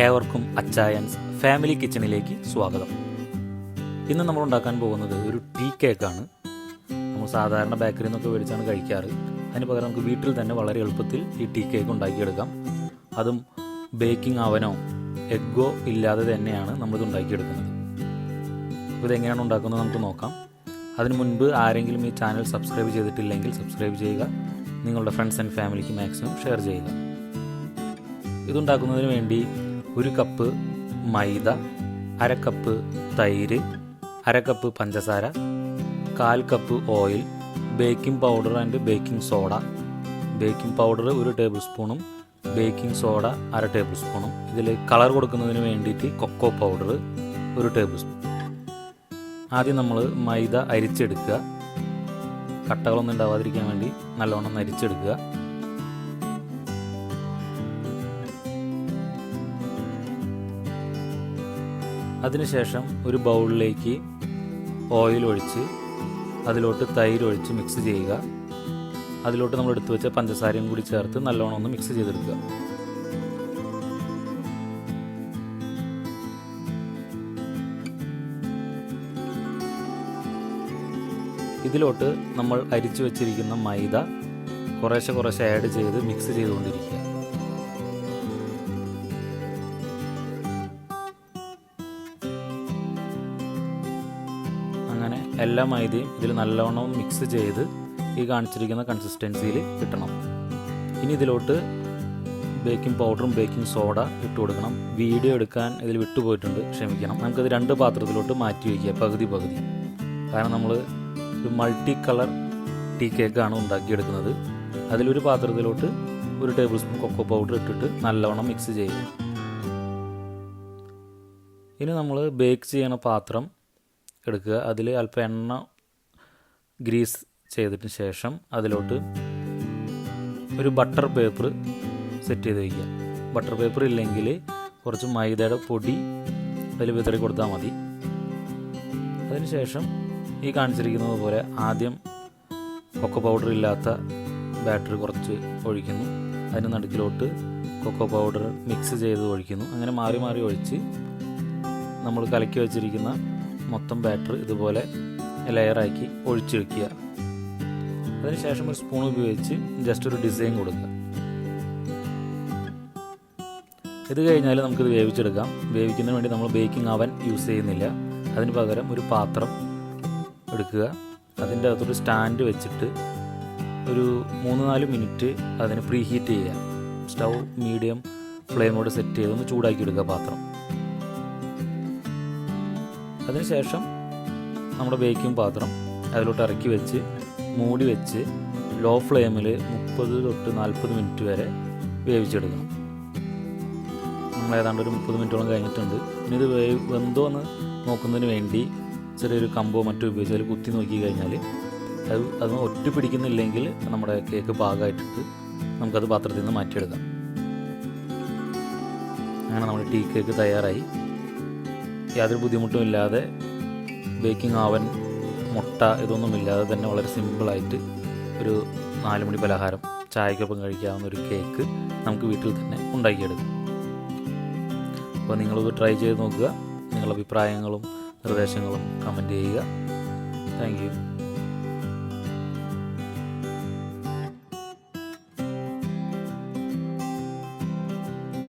ഏവർക്കും അച്ചായൻസ് ഫാമിലി കിച്ചണിലേക്ക് സ്വാഗതം. ഇന്ന് നമ്മൾ ഉണ്ടാക്കാൻ പോകുന്നത് ഒരു ടീ കേക്കാണ്. നമ്മൾ സാധാരണ ബേക്കറിയിൽ നിന്നൊക്കെ മേടിച്ചാണ് കഴിക്കാറ്. അതിന് പകരം നമുക്ക് വീട്ടിൽ തന്നെ വളരെ എളുപ്പത്തിൽ ഈ ടീ കേക്ക് ഉണ്ടാക്കിയെടുക്കാം. അതും ബേക്കിംഗ് അവനോ എഗ്ഗോ ഇല്ലാതെ തന്നെയാണ് നമ്മളിത് ഉണ്ടാക്കിയെടുക്കുന്നത്. ഇതെങ്ങനെയാണ് ഉണ്ടാക്കുന്നത് നമുക്ക് നോക്കാം. അതിനു മുൻപ് ആരെങ്കിലും ഈ ചാനൽ സബ്സ്ക്രൈബ് ചെയ്തിട്ടില്ലെങ്കിൽ സബ്സ്ക്രൈബ് ചെയ്യുക. നിങ്ങളുടെ ഫ്രണ്ട്സ് ആൻഡ് ഫാമിലിക്ക് മാക്സിമം ഷെയർ ചെയ്യുക. ഇതുണ്ടാക്കുന്നതിന് വേണ്ടി 1 കപ്പ് മൈദ, 1/2 കപ്പ് തൈര്, 1/2 കപ്പ് പഞ്ചസാര, 1/4 cup oil, baking powder and baking soda. Baking powder 1 table സ്പൂണും ബേക്കിംഗ് സോഡ 1/2 ടേബിൾ സ്പൂണും. ഇതിൽ കളർ കൊടുക്കുന്നതിന് വേണ്ടിയിട്ട് കൊക്കോ പൗഡർ 1 ടേബിൾ സ്പൂൺ. ആദ്യം നമ്മൾ മൈദ അരിച്ചെടുക്കുക. കട്ടകളൊന്നും ഉണ്ടാവാതിരിക്കാൻ വേണ്ടി നല്ലവണ്ണം അരിച്ചെടുക്കുക. അതിനുശേഷം ഒരു ബൗളിലേക്ക് ഓയിൽ ഒഴിച്ച് അതിലോട്ട് തൈര് ഒഴിച്ച് മിക്സ് ചെയ്യുക. അതിലോട്ട് നമ്മൾ എടുത്തു വെച്ച പഞ്ചസാരയും കൂടി ചേർത്ത് നല്ലോണം ഒന്ന് മിക്സ് ചെയ്തെടുക്കുക. ഇതിലോട്ട് നമ്മൾ അരിച്ചു വെച്ചിരിക്കുന്ന മൈദ കുറേശ്ശെ ആഡ് ചെയ്ത് മിക്സ് ചെയ്തുകൊണ്ടിരിക്കുക. അങ്ങനെ എല്ലാ മൈദയും ഇതിൽ നല്ലവണ്ണം മിക്സ് ചെയ്ത് ഈ കാണിച്ചിരിക്കുന്ന കൺസിസ്റ്റൻസിയിൽ കിട്ടണം. ഇനി ഇതിലോട്ട് ബേക്കിംഗ് പൗഡറും ബേക്കിംഗ് സോഡ ഇട്ട് കൊടുക്കണം. വീഡിയോ എടുക്കാൻ ഇതിൽ വിട്ടുപോയിട്ടുണ്ട്, ക്ഷമിക്കണം. നമുക്കത് 2 പാത്രത്തിലോട്ട് മാറ്റി വയ്ക്കുക, പകുതി. കാരണം നമ്മൾ ഒരു മൾട്ടി കളർ ടീ കേക്കാണ് ഉണ്ടാക്കിയെടുക്കുന്നത്. അതിലൊരു പാത്രത്തിലോട്ട് 1 ടേബിൾ സ്പൂൺ കൊക്കോ പൗഡർ ഇട്ടിട്ട് നല്ലവണ്ണം മിക്സ് ചെയ്യുക. ഇനി നമ്മൾ ബേക്ക് ചെയ്യണ പാത്രം എടുക്കുക. അതിൽ അല്പം എണ്ണ ഗ്രീസ് ചെയ്തതിന് ശേഷം അതിലോട്ട് ഒരു ബട്ടർ പേപ്പർ സെറ്റ് ചെയ്ത് വയ്ക്കുക. ബട്ടർ പേപ്പർ ഇല്ലെങ്കിൽ കുറച്ച് മൈദയുടെ പൊടി അതിൽ വിതറി കൊടുത്താൽ മതി. അതിനുശേഷം ഈ കാണിച്ചിരിക്കുന്നത് പോലെ ആദ്യം കൊക്കോ പൗഡർ ഇല്ലാത്ത ബാറ്ററി കുറച്ച് ഒഴിക്കുന്നു. അതിന് നടുക്കിലോട്ട് കൊക്കോ പൗഡർ മിക്സ് ചെയ്ത് ഒഴിക്കുന്നു. അങ്ങനെ മാറി മാറി ഒഴിച്ച് നമ്മൾ കലക്കി വെച്ചിരിക്കുന്ന മൊത്തം ബാറ്റർ ഇതുപോലെ ലെയറാക്കി ഒഴിച്ചൊഴിക്കുക. അതിനുശേഷം ഒരു സ്പൂൺ ഉപയോഗിച്ച് ജസ്റ്റ് ഒരു ഡിസൈൻ കൊടുക്കുക. ഇത് കഴിഞ്ഞാൽ നമുക്കിത് വേവിച്ചെടുക്കാം. വേവിക്കുന്നതിന് വേണ്ടി നമ്മൾ ബേക്കിംഗ് അവൻ യൂസ് ചെയ്യുന്നില്ല. അതിന് പകരം ഒരു പാത്രം എടുക്കുക. അതിൻ്റെ അകത്തൊരു സ്റ്റാൻഡ് വെച്ചിട്ട് ഒരു 3-4 മിനിറ്റ് അതിന് പ്രീ ഹീറ്റ് ചെയ്യുക. സ്റ്റൗ മീഡിയം ഫ്ലെയിമോട് സെറ്റ് ചെയ്ത് ഒന്ന് ചൂടാക്കി എടുക്കുക പാത്രം. അതിനുശേഷം നമ്മുടെ ബേക്കിംഗ് പാത്രം അതിലോട്ട് ഇറക്കി വെച്ച് മൂടി വെച്ച് ലോ ഫ്ലെയിമിൽ 30 തൊട്ട് 40 മിനിറ്റ് വരെ വേവിച്ചെടുക്കണം. നമ്മൾ ഏതാണ്ട് ഒരു 30 മിനിറ്റോളം കഴിഞ്ഞിട്ടുണ്ട്. ഇനി ഇത് വെന്തോ എന്ന് നോക്കുന്നതിന് വേണ്ടി ചെറിയൊരു കമ്പോ മറ്റോ ഉപയോഗിച്ച് അതിൽ കുത്തി നോക്കി കഴിഞ്ഞാൽ അത് ഒട്ടി പിടിക്കുന്നില്ലെങ്കിൽ നമ്മുടെ കേക്ക് പാകമായിട്ടിട്ട് നമുക്കത് പാത്രത്തിൽ നിന്ന് മാറ്റിയെടുക്കാം. അങ്ങനെ നമ്മുടെ ടീ കേക്ക് തയ്യാറായി. യാതൊരു ബുദ്ധിമുട്ടും ഇല്ലാതെ ബേക്കിംഗ് ഓവൻ, മുട്ട ഇതൊന്നുമില്ലാതെ തന്നെ വളരെ സിമ്പിളായിട്ട് ഒരു 4 മണി പലഹാരം ചായക്കൊപ്പം കഴിക്കാവുന്ന ഒരു കേക്ക് നമുക്ക് വീട്ടിൽ തന്നെ ഉണ്ടാക്കിയെടുക്കാം. അപ്പോൾ നിങ്ങളിത് ട്രൈ ചെയ്ത് നോക്കുക. നിങ്ങളുടെ അഭിപ്രായങ്ങളും നിർദ്ദേശങ്ങളും കമൻറ്റ് ചെയ്യുക. Thank you.